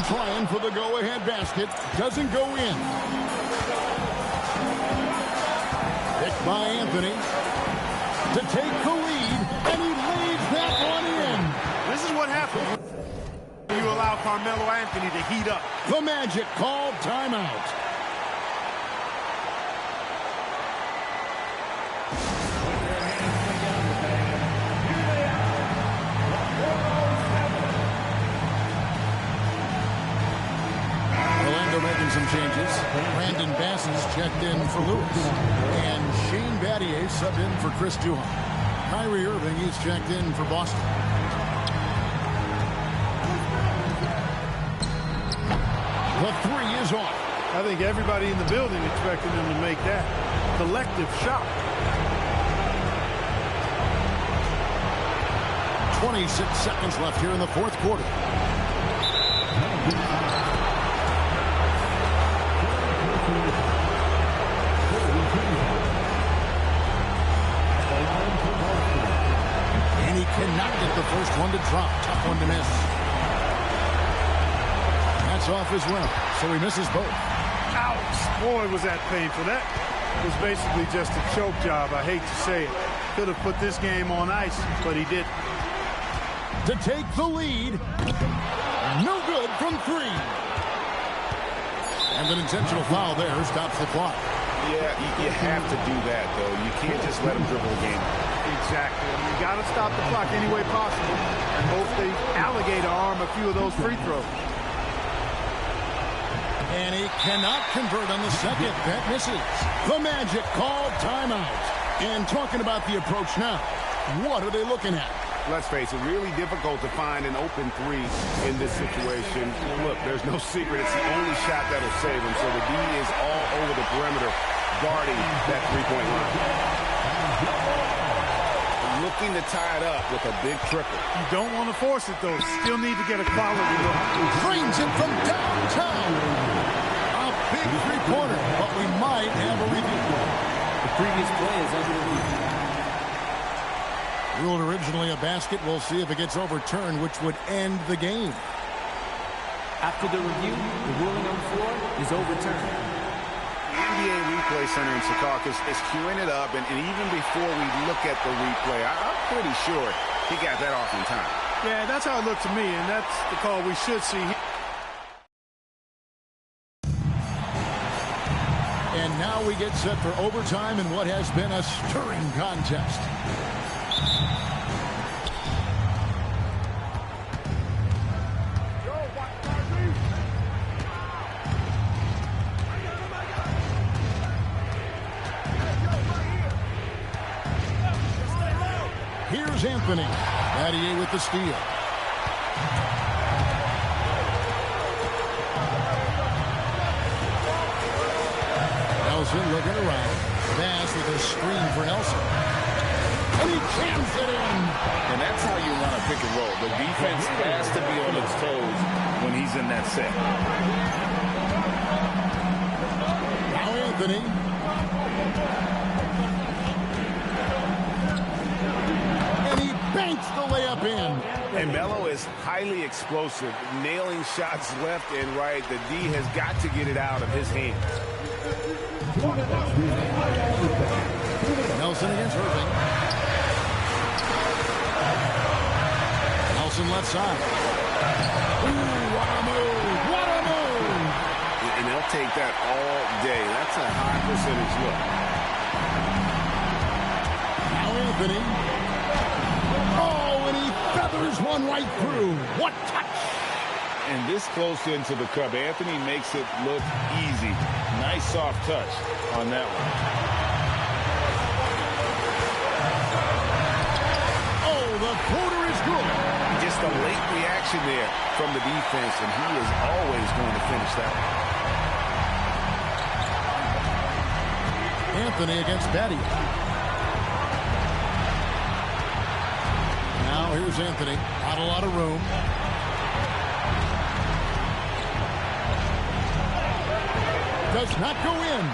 trying for the go-ahead basket. Doesn't go in. Picked by Anthony to take the lead, and he lays that one in. This is what happens when you allow Carmelo Anthony to heat up. The Magic called timeout. Making some changes. Brandon Bass is checked in for Lewis. And Shane Battier subbed in for Chris Duhon. Kyrie Irving is checked in for Boston. The three is off. I think everybody in the building expected him to make that collective shot. 26 seconds left here in the fourth quarter. And he cannot get the first one to drop. Tough one to miss. That's off as well, so he misses both. Ouch! Boy, was that painful. That was basically just a choke job. I hate to say it. Could have put this game on ice, but he didn't. To take the lead. No good from three. And an intentional foul there stops the clock. Yeah, you have to do that, though. You can't just let him dribble the game. Exactly. You got to stop the clock any way possible. And hope the alligator arm a few of those free throws. And he cannot convert on the second. That misses. The Magic called timeout. And talking about the approach now, what are they looking at? Let's face it, really difficult to find an open three in this situation. Look, there's no secret. It's the only shot that'll save him. So the D is all over the perimeter guarding that three-point line. Looking to tie it up with a big triple. You don't want to force it, though. Still need to get a quality look. Drains it from downtown. A big three-pointer, but we might have a review. The previous play is under review. Ruled originally a basket. We'll see if it gets overturned, which would end the game. After the review, the ruling on the floor is overturned. The NBA Replay Center in Secaucus is queuing it up, and even before we look at the replay, I'm pretty sure he got that off in time. Yeah, that's how it looked to me, and that's the call we should see. And now we get set for overtime in what has been a stirring contest. Here's Anthony. Battier with the steal. Nelson looking around. Bass with a screen for Nelson. And he jams it in. And that's how you run a pick and roll. The defense has to be on its toes when he's in that set. Now Anthony. And he banks the layup in. And Melo is highly explosive, nailing shots left and right. The D has got to get it out of his hands. Nelson against Irving. Nelson left side. Ooh, what a move! What a move! And they'll take that all day. That's a high percentage look. Now Anthony. Oh, and he feathers one right through. What touch! And this close into the cup, Anthony makes it look easy. Nice soft touch on that one. Oh, the floater is good. Just a late reaction there from the defense, and he is always going to finish that one. Anthony against Battier. Now here's Anthony. Not a lot of room. Does not go in.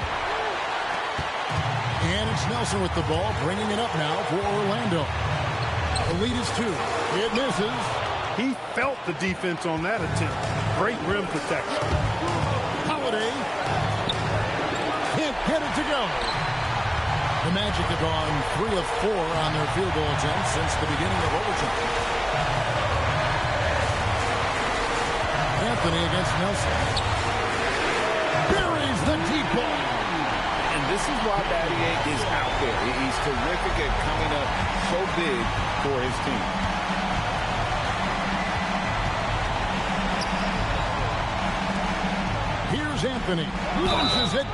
And it's Nelson with the ball, bringing it up now for Orlando. The lead is 2. It misses. He felt the defense on that attempt. Great rim protection. Holiday can't get it to go. The Magic have gone 3 of 4 on their field goal attempts since the beginning of overtime. Anthony against Nelson. Buries the deep ball. And this is why Battier is out there. He's terrific at coming up so big for his team. Here's Anthony. Launches it.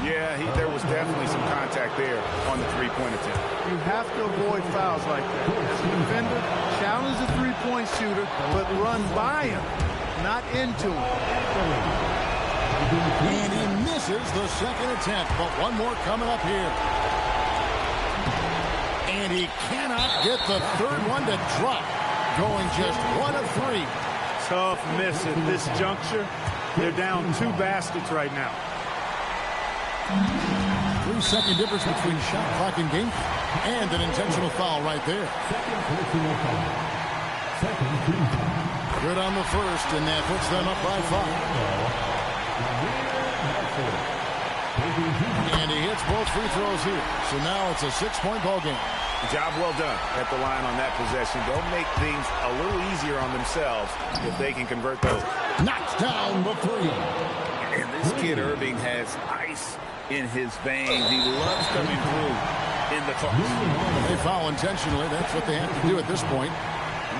Yeah, there was definitely some contact there on the three-point attempt. You have to avoid fouls like that. As a defender, challenge the three-point shooter, but run by him, not into him. And he misses the second attempt, but one more coming up here. And he cannot get the third one to drop, going just 1 of 3. Tough miss at this juncture. They're down 2 baskets right now. 3-second difference between shot clock and game clock, and an intentional foul right there. Good on the first, and that puts them up by 5. And he hits both free throws here. So now it's a 6-point ball game. Job well done at the line on that possession. They'll make things a little easier on themselves if they can convert those. Knocks down the 3. And this kid Irving has ice in his veins. He loves coming through in the toss. They foul intentionally. That's what they have to do at this point.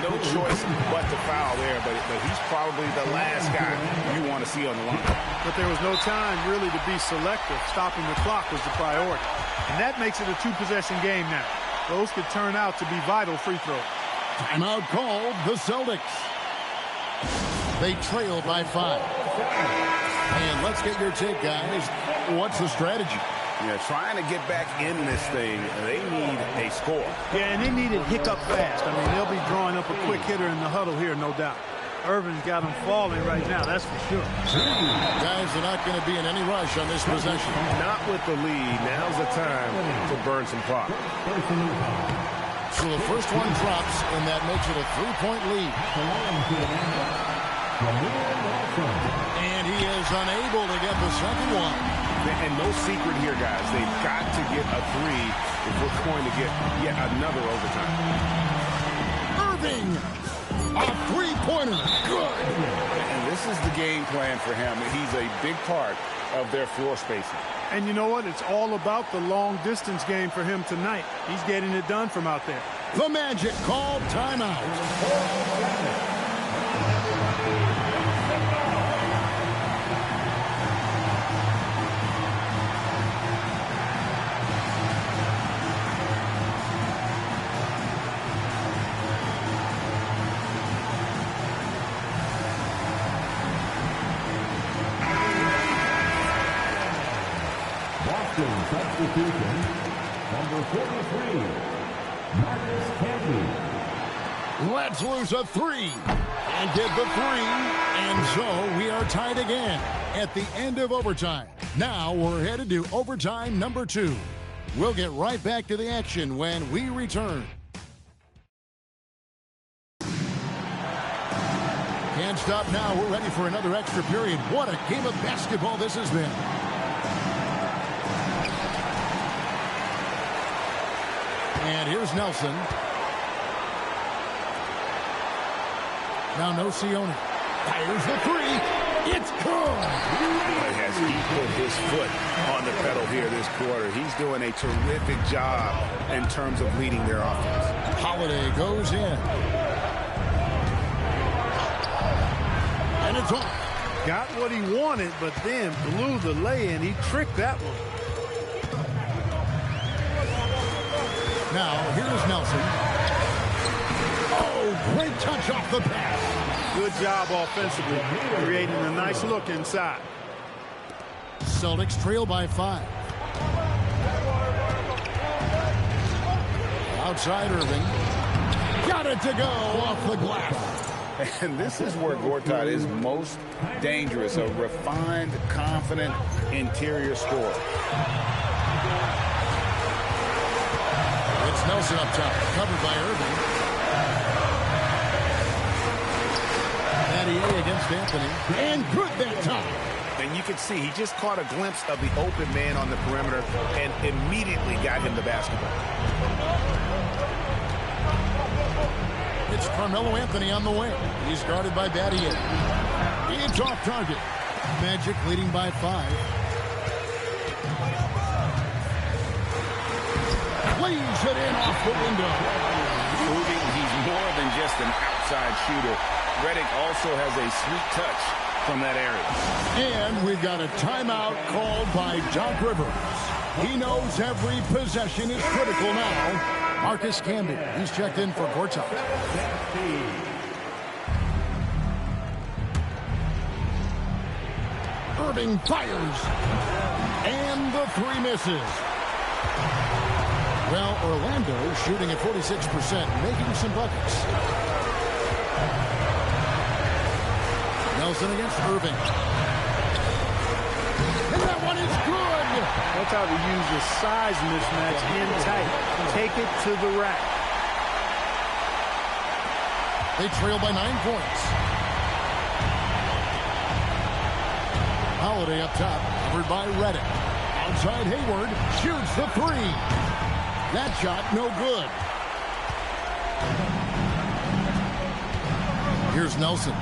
No choice but to foul there, but he's probably the last guy you want to see on the line. But there was no time really to be selective. Stopping the clock was the priority. And that makes it a 2-possession game now. Those could turn out to be vital free throws. Timeout called the Celtics. They trail by 5. And let's get your take, guys. What's the strategy? Yeah, trying to get back in this thing, they need a score. Yeah, and they need it hiccup fast. I mean, they'll be drawing up a quick hitter in the huddle here, no doubt. Irvin's got them falling right now, that's for sure. Guys are not going to be in any rush on this possession. Not with the lead. Now's the time to burn some clock. So the first one drops, and that makes it a 3-point lead. And he is unable to get the second one. And no secret here, guys. They've got to get a 3 if we're going to get yet another overtime. Irving, a 3-pointer. Good. And this is the game plan for him. He's a big part of their floor spacing. And you know what? It's all about the long-distance game for him tonight. He's getting it done from out there. The Magic called timeout. Substitution, number 43, Marcus Camby. Let's lose a 3. And did the 3. And so we are tied again at the end of overtime. Now we're headed to overtime number 2. We'll get right back to the action when we return. Can't stop now. We're ready for another extra period. What a game of basketball this has been. And here's Nelson. Now no Sione. Fires the 3. It's good. Has he put his foot on the pedal here this quarter? He's doing a terrific job in terms of leading their offense. Holiday goes in. And it's off. Got what he wanted, but then blew the lay-in. He tricked that one. Now, here's Nelson. Oh, great touch off the pass. Good job offensively, creating a nice look inside. Celtics trail by 5. Outside Irving. Got it to go off the glass. And this is where Gortat is most dangerous, a refined, confident interior scorer. It's Nelson up top, covered by Irving. And he Battier against Anthony. And good that time. And you can see he just caught a glimpse of the open man on the perimeter and immediately got him the basketball. It's Carmelo Anthony on the wing. He's guarded by Battier. It's off target. Magic leading by 5. Lays it in off the window. Proving he's more than just an outside shooter. Redick also has a sweet touch from that area. And we've got a timeout called by Doc Rivers. He knows every possession is critical now. Marcus Camby, he's checked in for courtside. Irving fires. And the 3 misses. Well, Orlando shooting at 46%, making some buckets. Nelson against Irving. And that one is good. That's how to use a size mismatch in tight. Take it to the rack. They trail by 9 points. Holiday up top, covered by Redick. Outside Hayward, shoots the 3. That shot no good. Here's Nelson.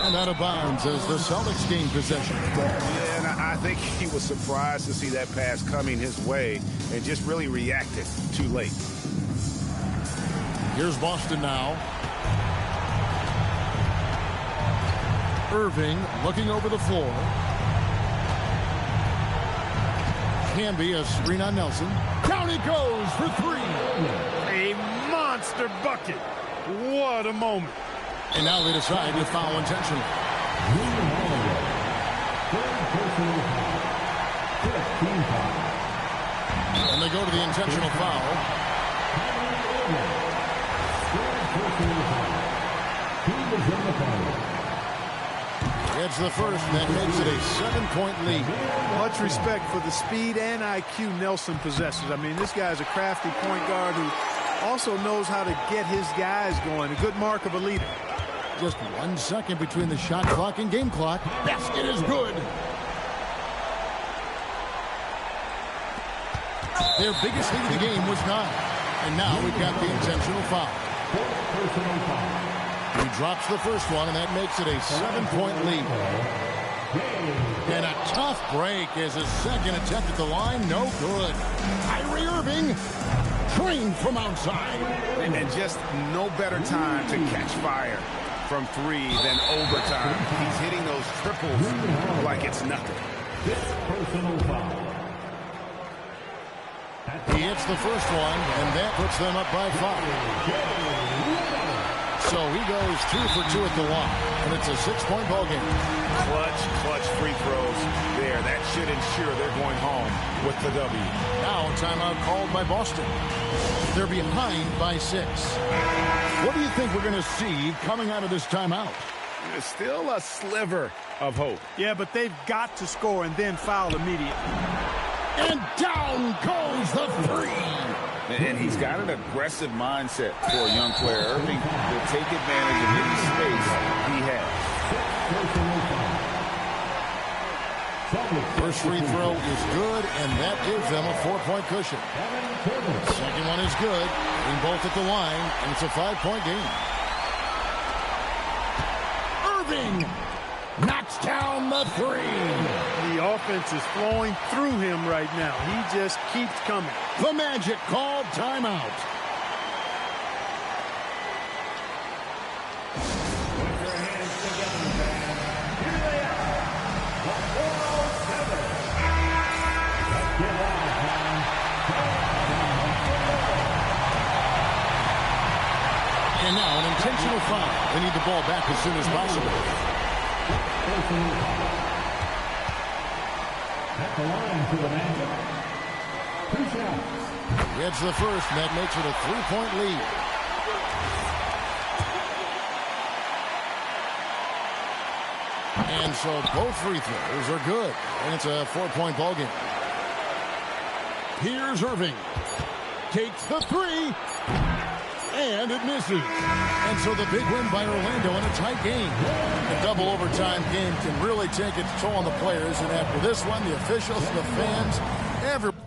And out of bounds as the Celtics gain possession. Yeah, and I think he was surprised to see that pass coming his way and just really reacted too late. Here's Boston now. Irving looking over the floor. Camby, a screen on Nelson. Down he goes for 3. A monster bucket. What a moment. And now they decide to foul intentionally. And they go to the intentional foul. It's the first, and that makes it a 7-point lead. Much respect for the speed and IQ Nelson possesses. I mean, this guy's a crafty point guard who also knows how to get his guys going. A good mark of a leader. Just 1 second between the shot clock and game clock. Basket is good. Their biggest lead of the game was 9. And now we've got the intentional foul. He drops the first one, and that makes it a 7-point lead. And a tough break as his second attempt at the line, no good. Kyrie Irving, trained from outside. And just no better time to catch fire from 3 than overtime. He's hitting those triples like it's nothing. He hits the first one, and that puts them up by 5. So he goes 2 for 2 at the line, and it's a 6-point ball game. Clutch free throws there. That should ensure they're going home with the W. Now a timeout called by Boston. They're behind by 6. What do you think we're going to see coming out of this timeout? There's still a sliver of hope. Yeah, but they've got to score and then foul immediately. And down goes the 3. And he's got an aggressive mindset for a young player. Irving will take advantage of any space he has. First free throw is good, and that gives them a 4-point cushion. Second one is good. In both at the line, and it's a 5-point game. Irving knocks down the 3. The offense is flowing through him right now. He just keeps coming. The Magic called timeout. And now an intentional foul. They need the ball back as soon as possible. At the line for the Magic. 2 shots. Gets the first, and that makes it a 3-point lead. And so both free throws are good, and it's a 4-point ball game. Here's Irving. takes the three, and it misses. And so the big win by Orlando in a tight game. A double overtime game can really take its toll on the players, and after this one, the officials, the fans, everybody.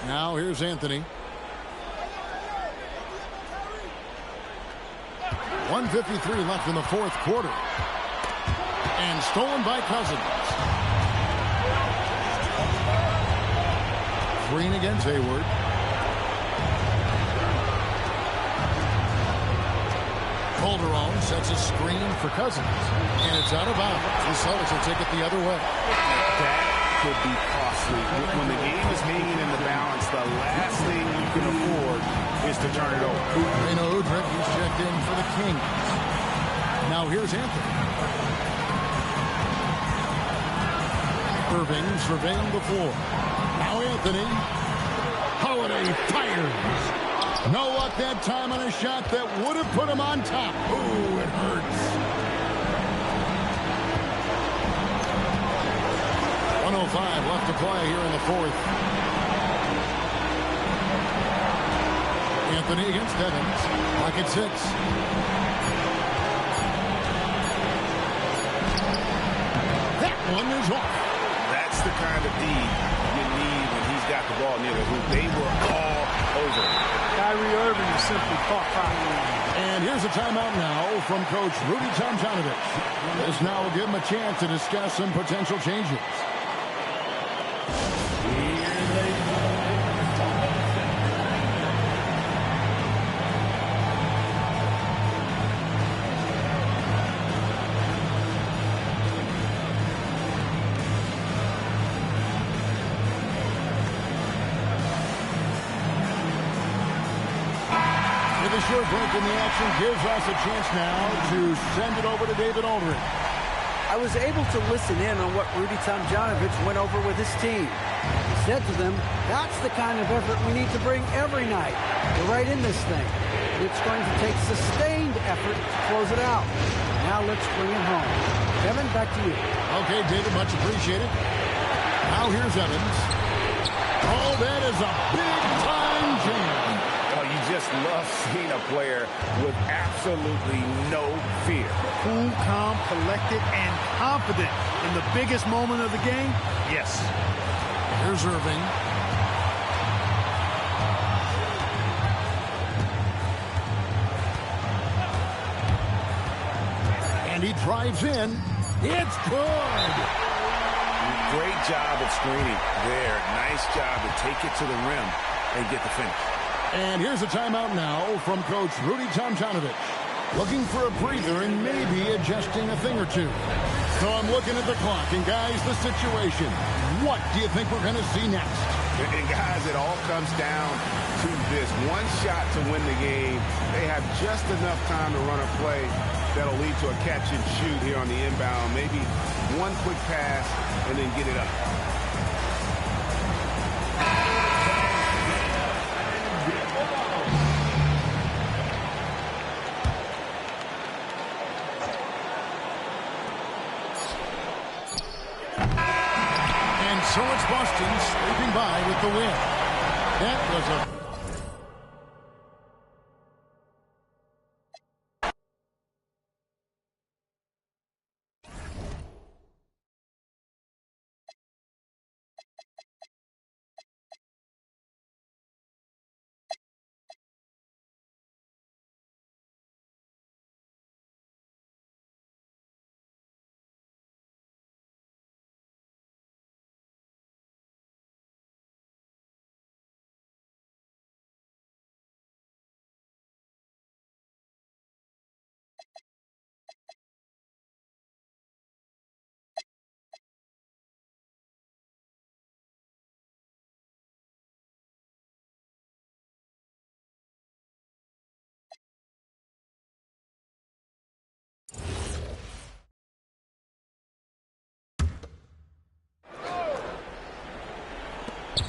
Now here's Anthony. 1:53 left in the fourth quarter. And stolen by Cousins. Green against Hayward. Calderon sets a screen for Cousins, and it's out of bounds. The Celtics will take it the other way. That could be costly. When the game is hanging in the balance, the last thing you can afford is to turn it over. Reno Udrih, he's checked in for the Kings. Now here's Anthony. Irving surveying the floor. Now Anthony. Holiday fires. No luck that time on a shot that would have put him on top. Ooh, it hurts. 1:05 left to play here in the fourth. Anthony against Evans. Clock at 6. That one is off. That's the kind of D you need when he's got the ball near the hoop. They were all over. Kyrie Irving is simply caught fire. And here's a timeout now from Coach Rudy Tomjanovich. This now will give him a chance to discuss some potential changes. The short break in the action gives us a chance now to send it over to David Aldridge. I was able to listen in on what Rudy Tomjanovich went over with his team. He said to them, that's the kind of effort we need to bring every night. We're right in this thing. It's going to take sustained effort to close it out. Now let's bring it home. Kevin, back to you. Okay, David, much appreciated. Now here's Evans. Oh, that is a big-time jam. Just love seeing a player with absolutely no fear. Cool, calm, collected, and confident in the biggest moment of the game. Yes. Here's Irving. And he drives in. It's good. Great job at screening there. Nice job to take it to the rim and get the finish. And here's a timeout now from Coach Rudy Tomjanovich. Looking for a breather and maybe adjusting a thing or two. So I'm looking at the clock, and guys, the situation. What do you think we're going to see next? And guys, it all comes down to this. One shot to win the game. They have just enough time to run a play that'll lead to a catch and shoot here on the inbound. Maybe one quick pass and then get it up. So it's Boston scraping by with the win. That was a...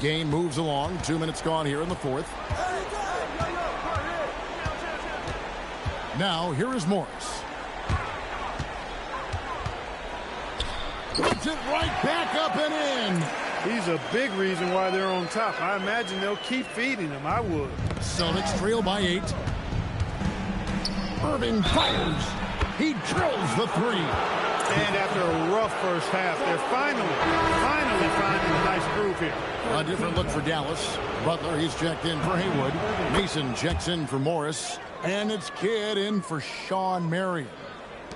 Game moves along. 2 minutes gone here in the fourth. Now, here is Morris. Puts it right back up and in. He's a big reason why they're on top. I imagine they'll keep feeding him. I would. Celtics trail by 8. Irving fires. He drills the 3. And after a rough first half, they're finally finding a nice groove here. A different look for Dallas. Butler, he's checked in for Haywood. Mason checks in for Morris. And it's Kidd in for Sean Marion.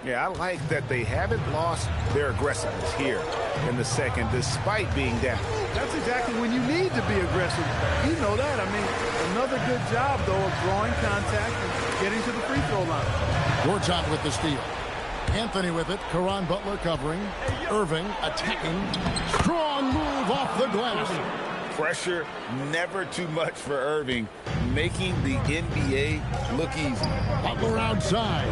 Yeah, I like that they haven't lost their aggressiveness here in the second, despite being down. That's exactly when you need to be aggressive. You know that. I mean, another good job, though, of drawing contact and getting to the free throw line. Gortat with the steal. Anthony with it. Caron Butler covering. Irving attacking. Strong move off the glass. Pressure never too much for Irving, making the NBA look easy. Butler outside.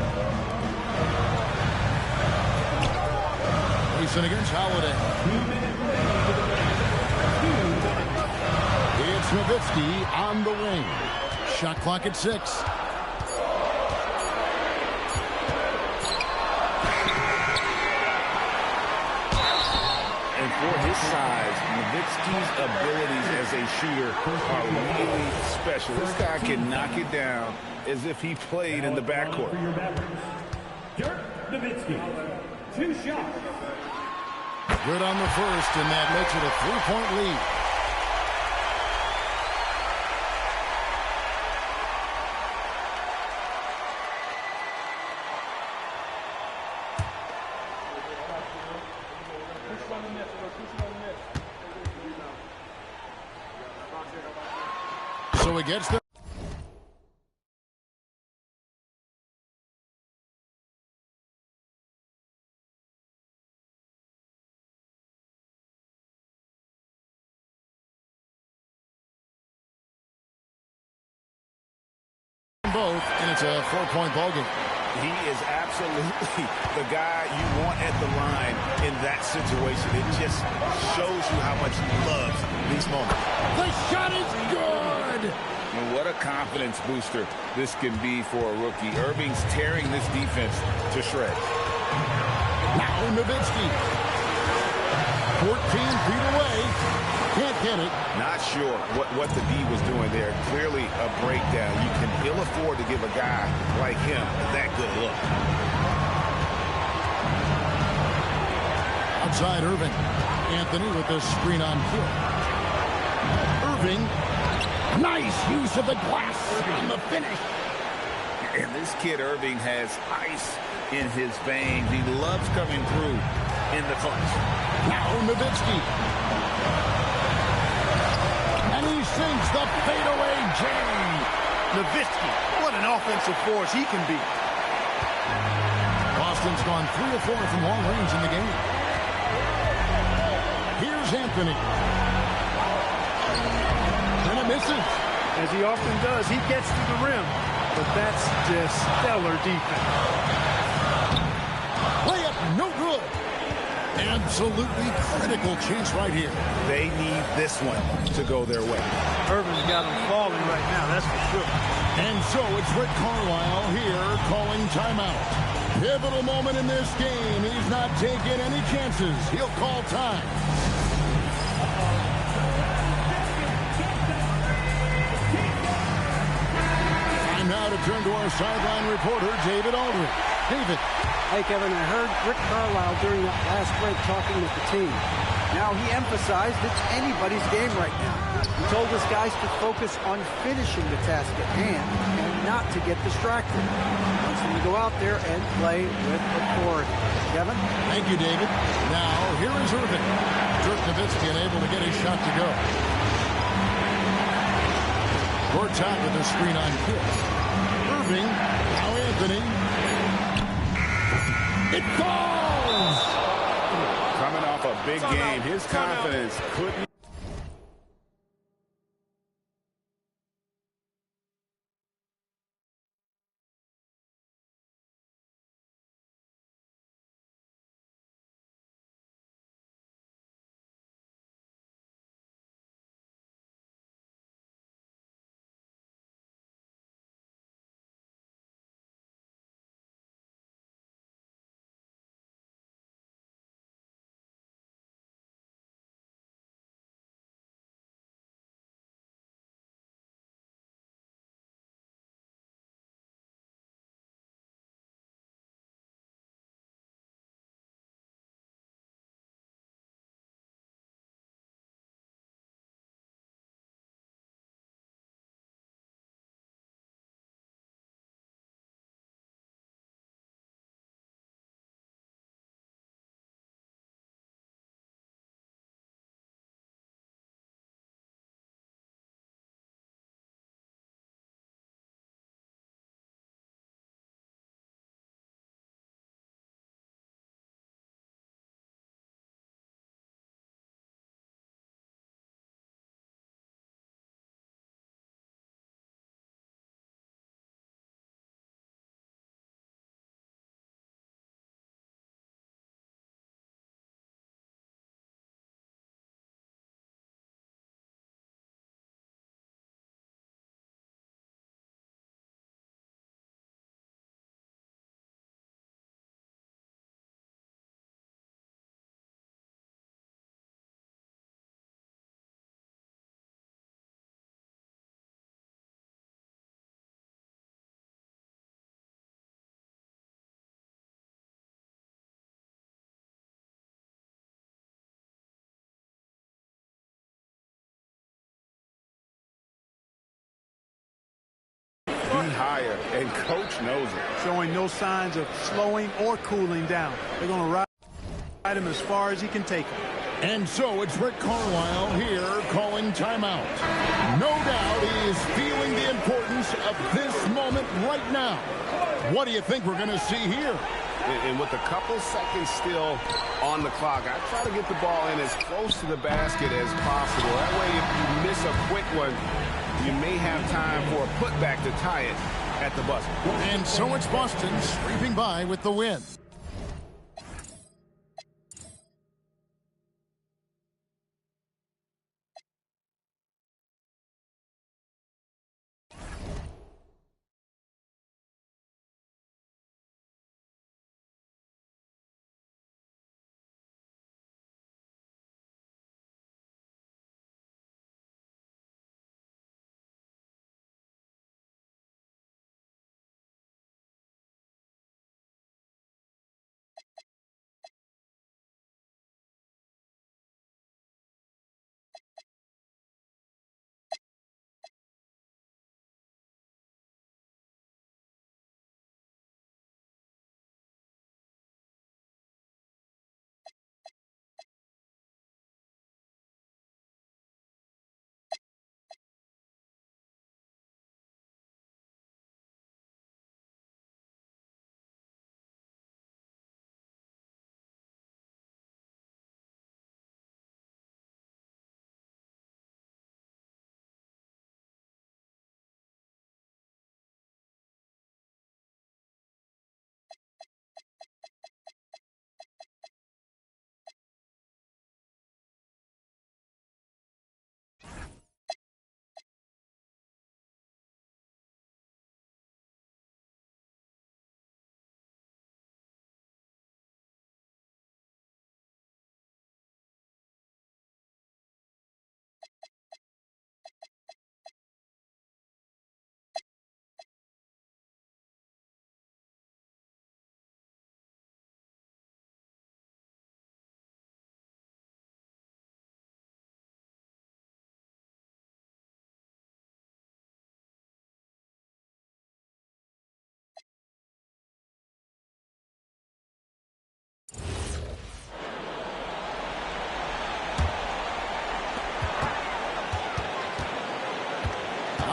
Racing against Holiday. It's Nowitzki on the wing. Shot clock at 6. And for his size, Nowitzki's abilities as a shooter are really special. This guy can knock it down as if he played in the backcourt. Dirk Nowitzki, 2 shots. Good on the first, and that makes it a 3-point lead. So he gets the both, and it's a 4-point ball game. He is absolutely the guy you want at the line in that situation. It just shows you how much he loves these moments. The shot is good! And what a confidence booster this can be for a rookie. Irving's tearing this defense to shreds. Now Nowitzki. 14 feet away. Can't get it. Not sure what the D was doing there. Clearly a breakdown. You can ill afford to give a guy like him that good look. Outside Irving. Anthony with the screen on kill. Irving. Nice use of the glass on the finish. And this kid Irving has ice in his veins. He loves coming through in the clutch. Now Nowitzki. And he sinks the fadeaway jam. Nowitzki, what an offensive force he can be. Boston's gone 3 of 4 from long range in the game. Here's Anthony. And it misses. As he often does, he gets to the rim. But that's just stellar defense. Layup, no good. Absolutely critical chase right here. They need this one to go their way. Irving's got him falling right now, that's for sure. And so it's Rick Carlisle here calling timeout. Pivotal moment in this game. He's not taking any chances. He'll call time. Time now to turn to our sideline reporter, David Aldridge. David. Hey, Kevin, I heard Rick Carlisle during that last break talking with the team. Now, he emphasized it's anybody's game right now. He told his guys to focus on finishing the task at hand and not to get distracted. He wants them to go out there and play with authority. Kevin? Thank you, David. Now, here is Irving. Dirk Nowitzki unable to get his shot to go. Gortat with the screen on kick. Irving, now Anthony. It falls! Coming off a big game, his confidence couldn't be higher, and coach knows it. Showing no signs of slowing or cooling down. They're going to ride him as far as he can take him. And so it's Rick Carlisle here calling timeout. No doubt he is feeling the importance of this moment right now. What do you think we're going to see here? And with a couple seconds still on the clock, I try to get the ball in as close to the basket as possible. That way, if you miss a quick one, you may have time for a putback to tie it at the buzzer. And so it's Boston sweeping by with the win.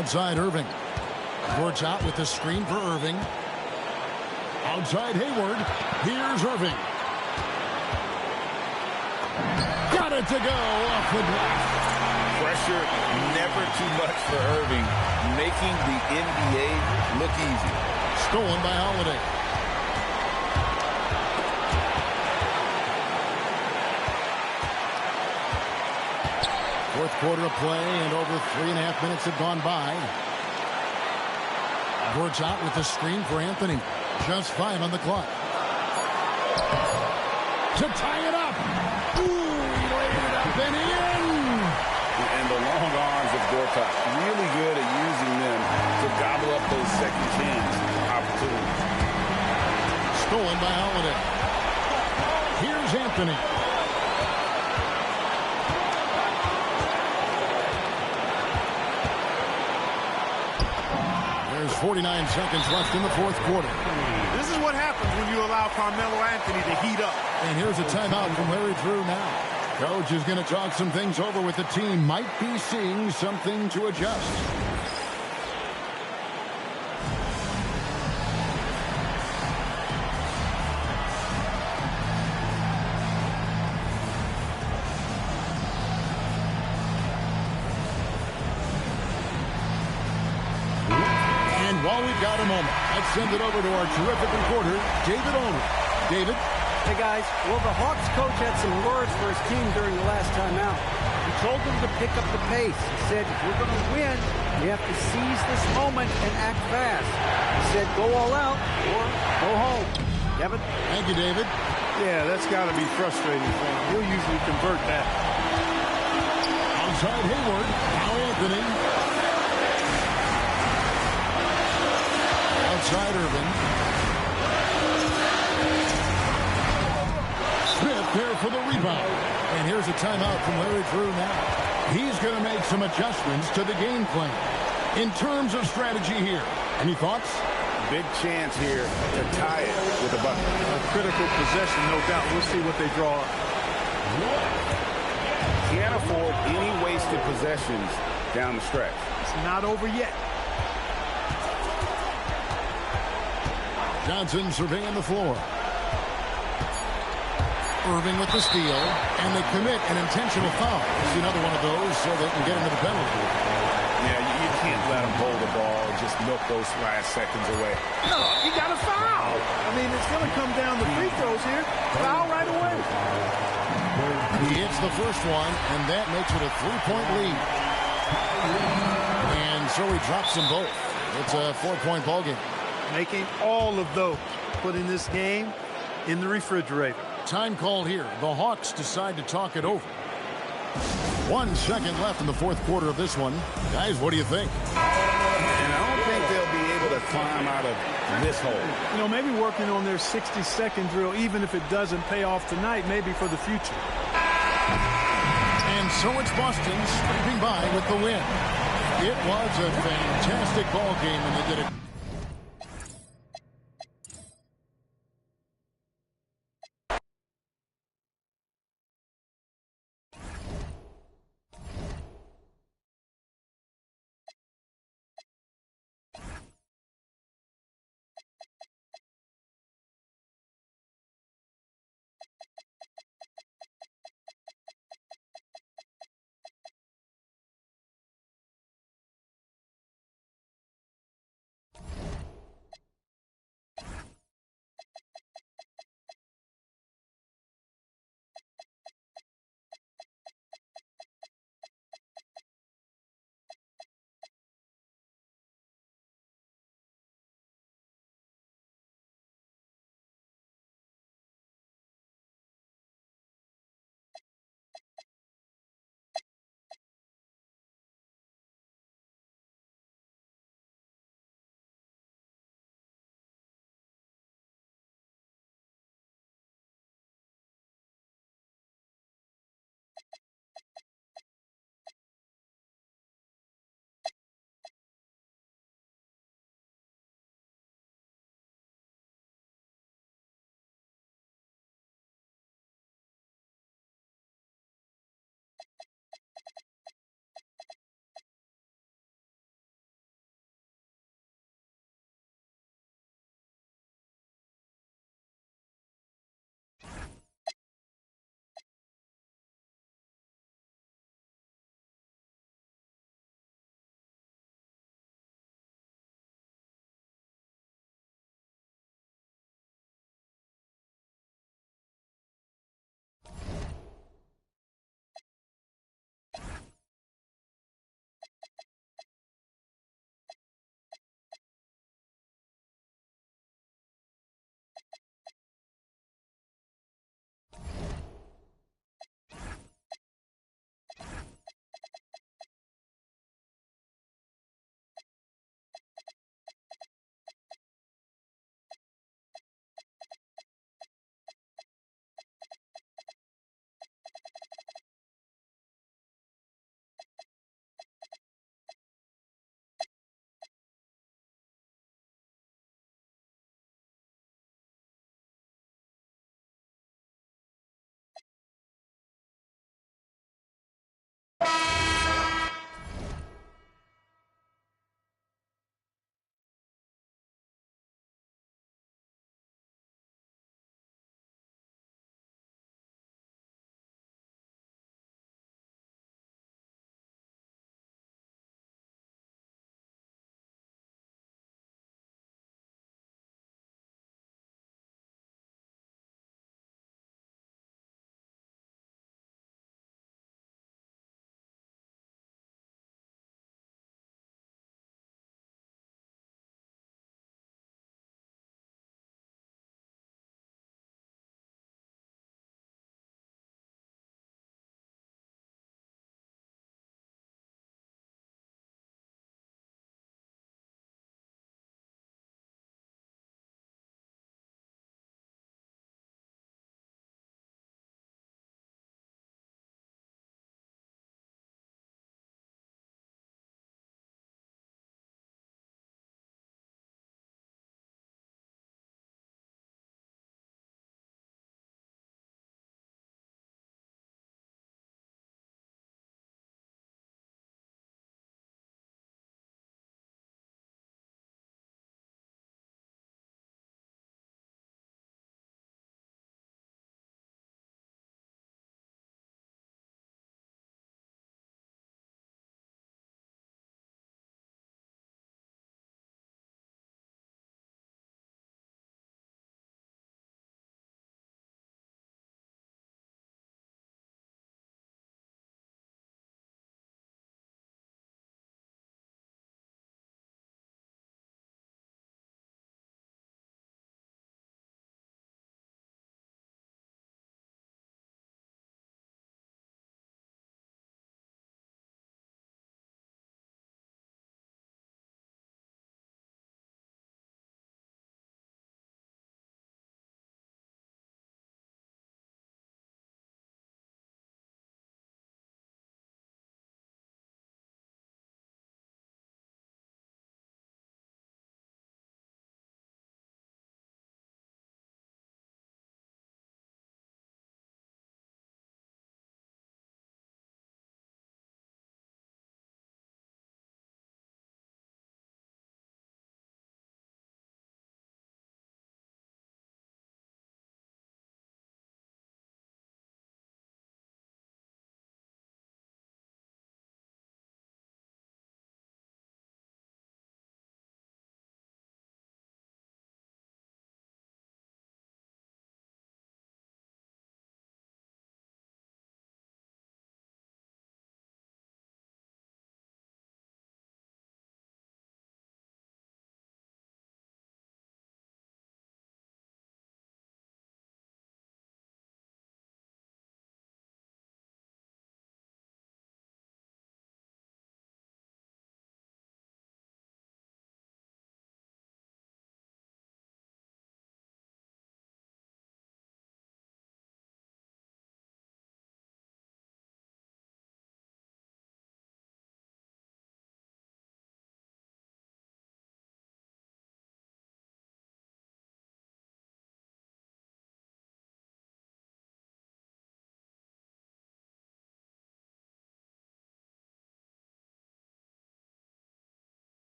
Outside Irving. Works out with the screen for Irving. Outside Hayward. Here's Irving. Got it to go off the glass. Pressure never too much for Irving, making the NBA look easy. Stolen by Holiday. Fourth quarter of play, and over 3.5 minutes have gone by. Works out with the screen for Anthony. Just 5 on the clock. To tie it up. Ooh, he laid it up and in. And the long arms of Gortat, really good at using them to gobble up those second chance opportunities. Stolen by Holiday. Here's Anthony. There's 49 seconds left in the fourth quarter. This is what happens when you allow Carmelo Anthony to heat up. And here's a timeout from Larry Drew now. Coach is going to talk some things over with the team. Might be seeing something to adjust. And while we've got a moment, let's send it over to our terrific reporter, David Olney. David? Hey, guys. Well, the Hawks coach had some words for his team during the last time out. He told them to pick up the pace. He said, if we're going to win, we have to seize this moment and act fast. He said, go all out or go home. Kevin? Thank you, David. Yeah, that's got to be frustrating for him. He'll usually convert that. Outside Hayward. Now Anthony. Outside Irving. Smith there for the rebound. And here's a timeout from Larry Drew now. He's going to make some adjustments to the game plan. In terms of strategy here, Any thoughts? Big chance here to tie it with a bucket. A critical possession, no doubt. We'll see what they draw up. Can't afford any wasted possessions down the stretch. It's not over yet. Johnson surveying the floor. Irving with the steal, and they commit an intentional foul. See another one of those so they can get into the penalty. Yeah, you can't let them hold the ball and just milk those last seconds away. No, you got a foul. I mean, it's going to come down to free throws here. Foul right away. He hits the first one, and that makes it a 3-point lead. And so he drops them both. It's a 4-point ball game. Making all of those. Putting this game in the refrigerator. Time called here. The Hawks decide to talk it over. 1 second left in the fourth quarter of this one. Guys, what do you think? And I don't think they'll be able to climb out of this hole. You know, maybe working on their 60-second drill, even if it doesn't pay off tonight, maybe for the future. And so it's Boston scraping by with the win. It was a fantastic ball game, and they did it.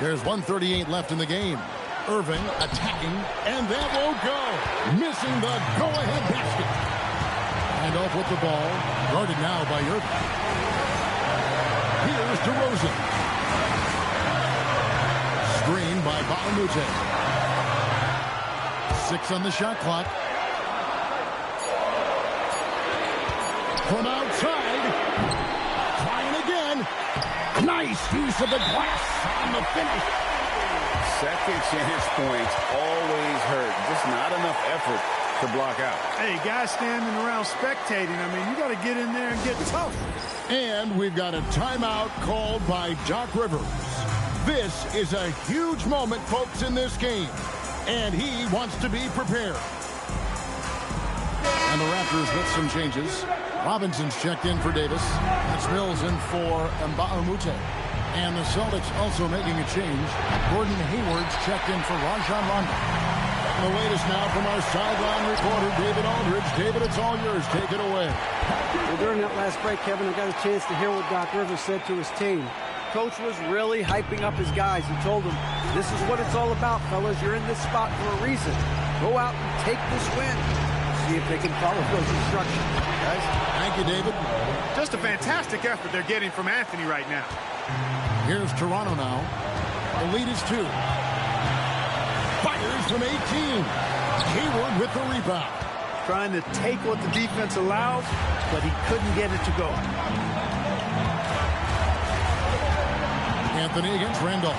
There's 1:38 left in the game. Irving attacking, and that won't go. Missing the go-ahead basket. And off with the ball. Guarded now by Irving. Here's DeRozan. Screen by Baamute. 6 on the shot clock. From outside. Trying again. Nice use of the glass on the finish. Second chance points always hurt. Just not enough effort to block out. Hey, guys standing around spectating. I mean, you got to get in there and get tough. And we've got a timeout called by Doc Rivers. This is a huge moment, folks, in this game. And he wants to be prepared. And the Raptors with some changes. Robinson's checked in for Davis. That's Mills in for Mbaumute. And the Celtics also making a change. Gordon Hayward's checked in for Rajon Rondo. The latest now from our sideline reporter, David Aldridge. David, it's all yours. Take it away. Well, during that last break, Kevin, I got a chance to hear what Doc Rivers said to his team. Coach was really hyping up his guys. He told them, this is what it's all about, fellas. You're in this spot for a reason. Go out and take this win. See if they can follow those instructions. Guys, thank you, David. Just a fantastic effort they're getting from Anthony right now. Here's Toronto now. The lead is 2. Fires from 18. Hayward with the rebound. Trying to take what the defense allows, but he couldn't get it to go. Anthony against Randolph.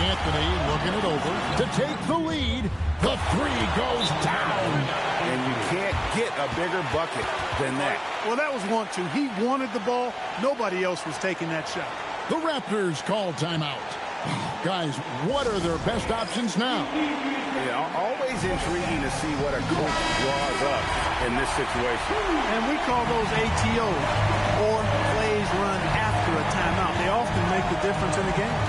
Anthony looking it over to take the lead. The 3 goes down. And you can't get a bigger bucket than that. Well, that was 1-2. He wanted the ball. Nobody else was taking that shot. The Raptors call timeout. Guys, what are their best options now? Yeah, always intriguing to see what a coach draws up in this situation. And we call those ATO, or plays run after a timeout. They often make the difference in the game.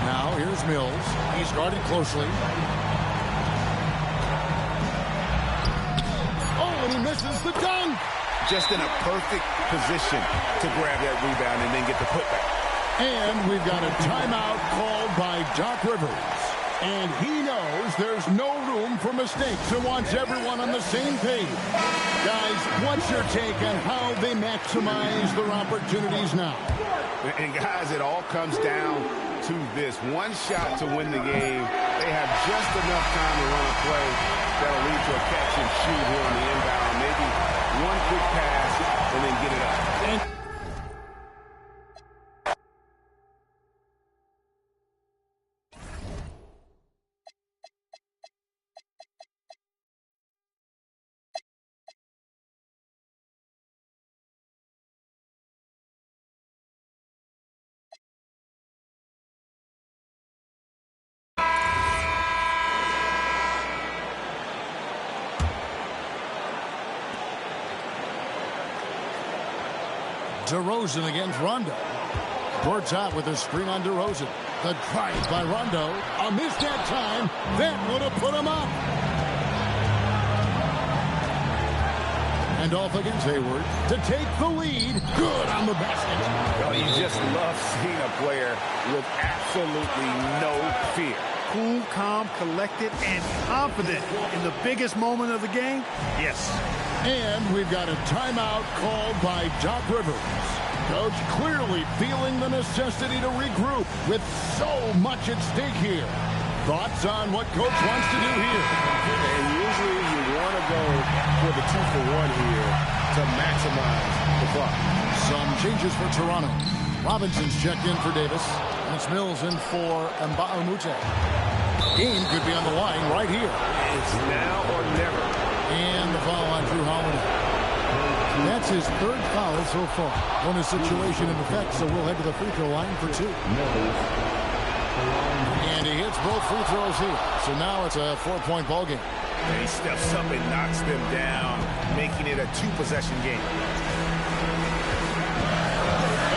Now, here's Mills. He's guarded closely. Oh, and he misses the dunk. Just in a perfect position to grab that rebound and then get the putback. And we've got a timeout called by Doc Rivers. And he knows there's no room for mistakes and wants everyone on the same page. Guys, what's your take on how they maximize their opportunities now? And guys, it all comes down to this. One shot to win the game. They have just enough time to run a play that'll lead to a catch and shoot here on the inbound. Maybe one quick pass and then get it up. DeRozan against Rondo. Boards out with a screen on DeRozan. The drive by Rondo. A miss that time. That would have put him up. And off against Hayward to take the lead. Good on the basket. Well, you just love seeing a player with absolutely no fear. Cool, calm, collected, and confident in the biggest moment of the game. Yes. And we've got a timeout called by Doc Rivers. Coach clearly feeling the necessity to regroup with so much at stake here. Thoughts on what Coach wants to do here? And usually you want to go for the 2-for-1 here to maximize the clock. Some changes for Toronto. Robinson's checked in for Davis. And it's Mills in for Mbaumute. Game could be on the line right here. It's now or never. And the foul on Drew Holiday. That's his 3rd foul so far. Bonus situation in effect, so we'll head to the free throw line for 2. And he hits both free throws here. So now it's a 4-point ball game. And he steps up and knocks them down, making it a 2-possession game.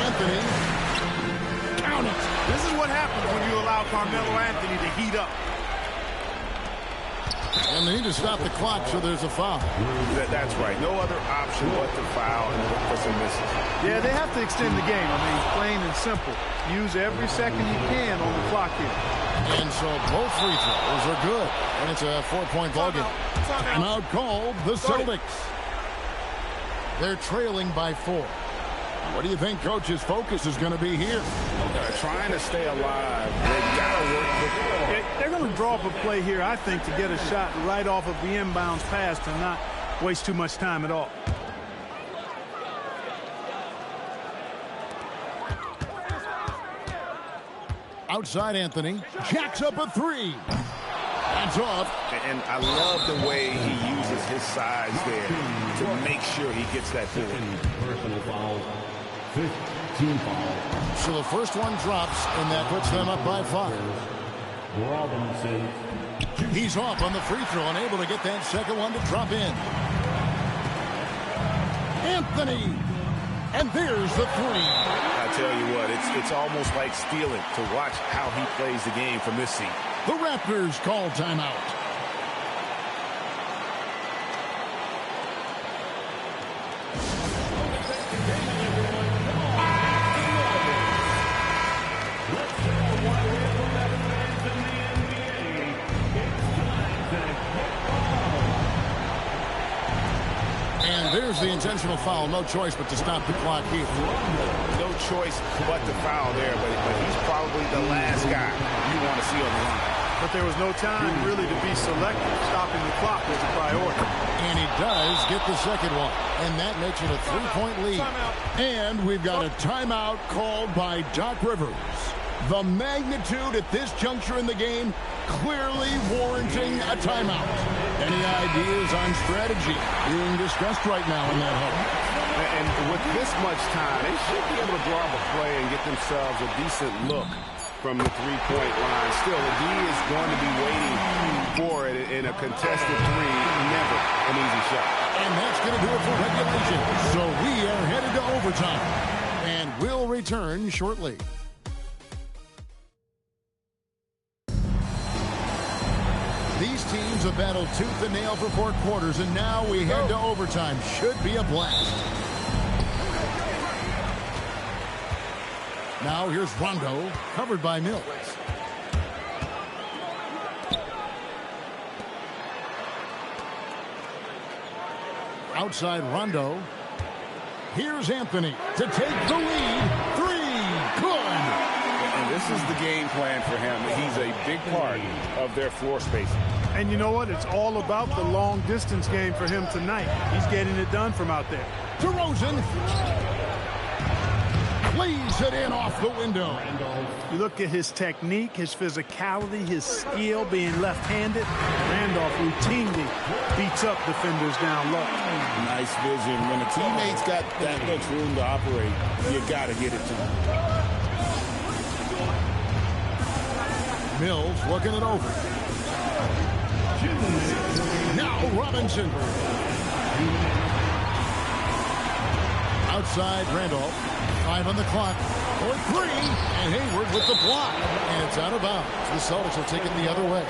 Anthony. Count it. This is what happens when you allow Carmelo Anthony to heat up. And they need to stop the clock, so there's a foul. That's right. No other option but to foul and look for some misses. Yeah, they have to extend the game. I mean, plain and simple. Use every second you can on the clock here. And so both free throws are good. And it's a 4-point ballgame. Timeout called the Celtics. They're trailing by 4. What do you think Coach's focus is going to be here? Trying to stay alive. They've got to work the ball. They're going to draw up a play here, I think, to get a shot right off of the inbounds pass to not waste too much time at all. Outside Anthony jacks up a 3. That's off. And I love the way he uses his size there to make sure he gets that board. Personal foul. 15 fouls. So the first one drops, and that puts them up by 5. Robinson. He's off on the free throw, unable to get that second one to drop in. Anthony. And there's the 3. I tell you what, it's almost like stealing to watch how he plays the game from this seat. The Raptors call timeout. And there's the intentional foul. No choice but to stop the clock here. No choice but to foul there, but he's probably the last guy you want to see on the line. But there was no time really to be selective. Stopping the clock was a priority. And he does get the second one. And that makes it a 3-point lead. And we've got a timeout called by Doc Rivers. The magnitude at this juncture in the game clearly warranting a timeout. Any ideas on strategy being discussed right now in that huddle? And with this much time, they should be able to draw up a play and get themselves a decent look from the three-point line. Still, the D is going to be waiting for it in a contested 3. Never an easy shot. And that's going to do it for regulation. So we are headed to overtime. And we'll return shortly. These teams have battled tooth and nail for 4 quarters, and now we head to overtime. Should be a blast. Now here's Rondo, covered by Mills. Outside Rondo. Here's Anthony to take the lead. 3, good. And this is the game plan for him. He's a big part of their floor spacing. And you know what? It's all about the long-distance game for him tonight. He's getting it done from out there. DeRozan lays it in off the window. You look at his technique, his physicality, his skill being left-handed. Randolph routinely beats up defenders down low. Nice vision. When a teammate's got that much room to operate, you got to get it to him. Mills working it over. Now Robinson. Outside Randolph. 5 on the clock. For 3. And Hayward with the block. And it's out of bounds. The Celtics will take it the other way.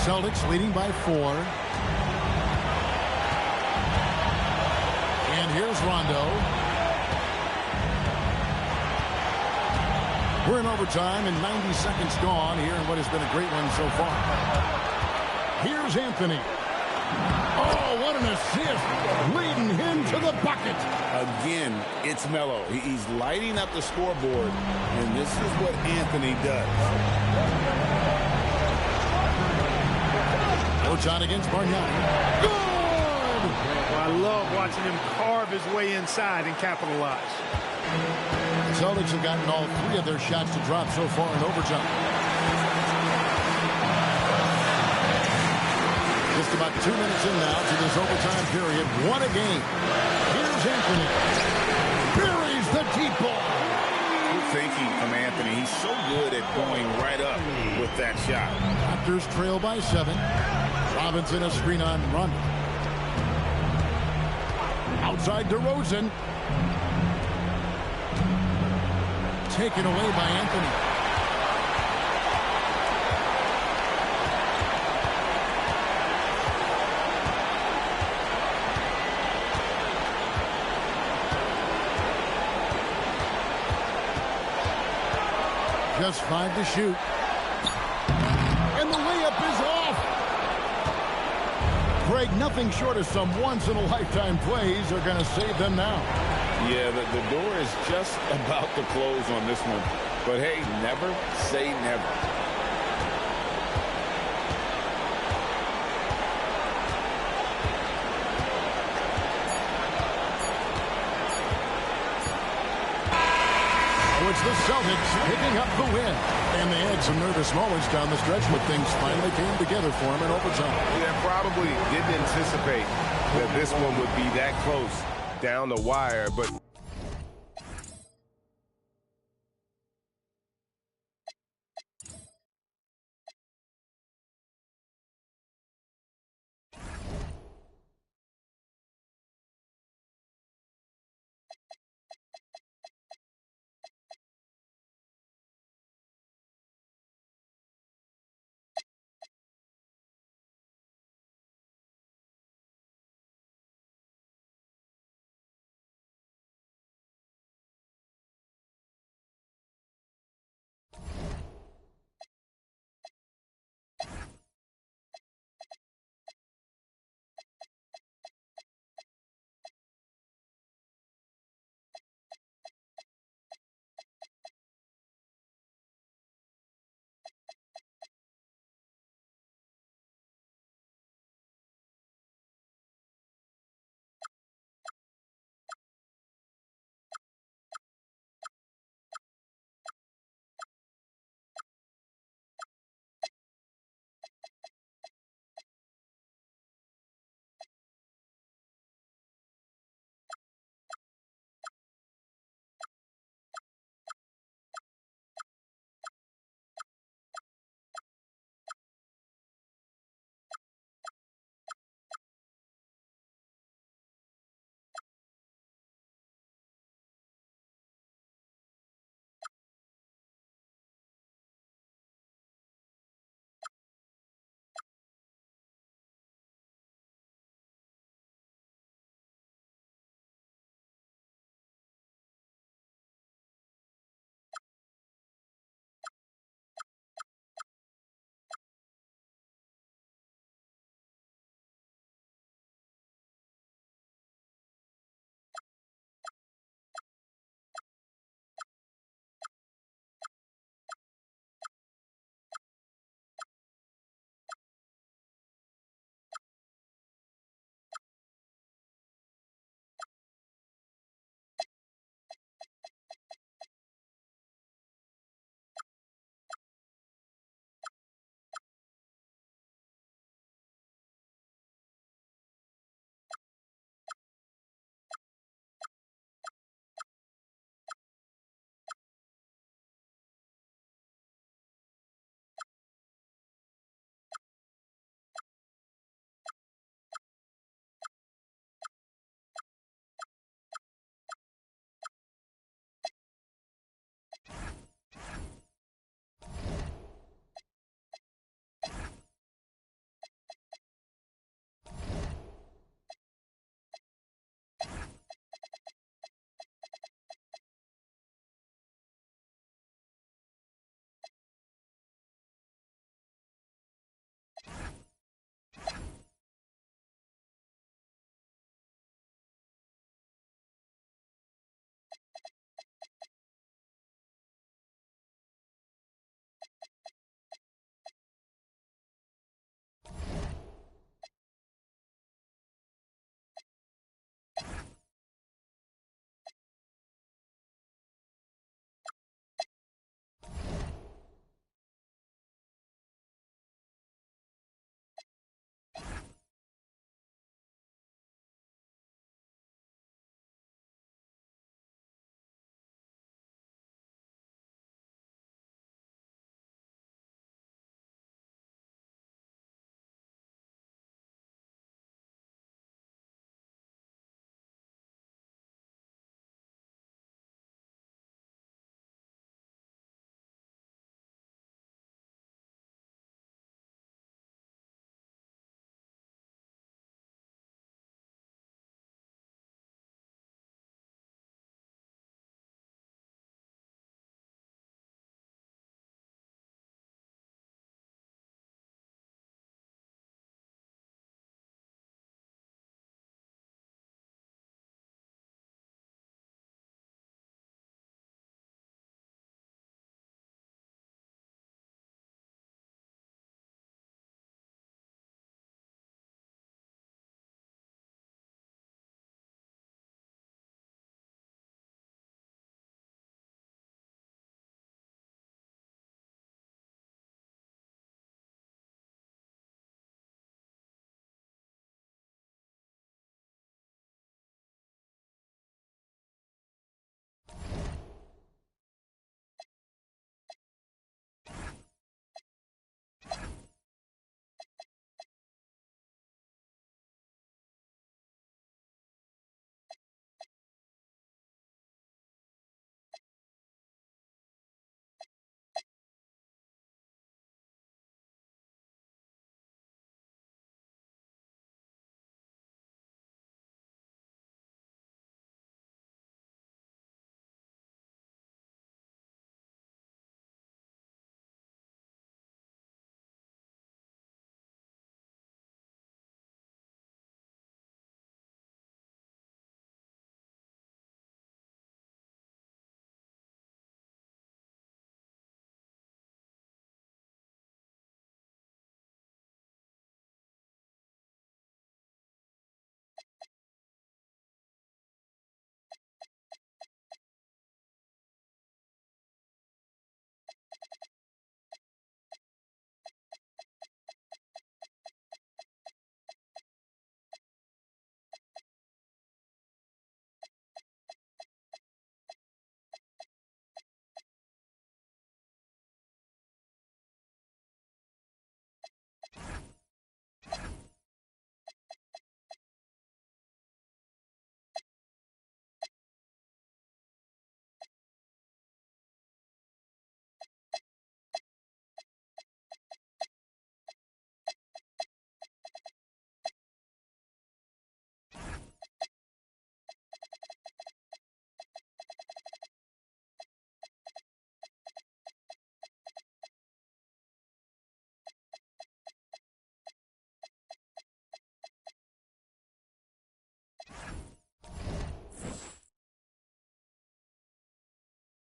Celtics leading by 4. And here's Rondo. We're in overtime and 90 seconds gone here in what has been a great one so far. Here's Anthony. Oh, what an assist. Leading him to the bucket. Again, it's Melo. He's lighting up the scoreboard, and this is what Anthony does. No shot against Bargnani. Good! Well, I love watching him carve his way inside and capitalize. The Celtics have gotten all 3 of their shots to drop so far in overtime. Just about 2 minutes in now to this overtime period. What a game. Here's Anthony. Buries the deep ball. Good thinking from Anthony. He's so good at going right up with that shot. Raptors trail by 7. Robinson a screen on Rondo. Outside DeRozan. Taken away by Anthony. just 5 to shoot. And the layup is off. Greg, nothing short of some once-in-a-lifetime plays are going to save them now. Yeah, the door is just about to close on this one. But, hey, never say never. It's the Celtics picking up the win. And they had some nervous moments down the stretch, but things finally came together for them in overtime. Yeah, probably didn't anticipate that this one would be that close down the wire, but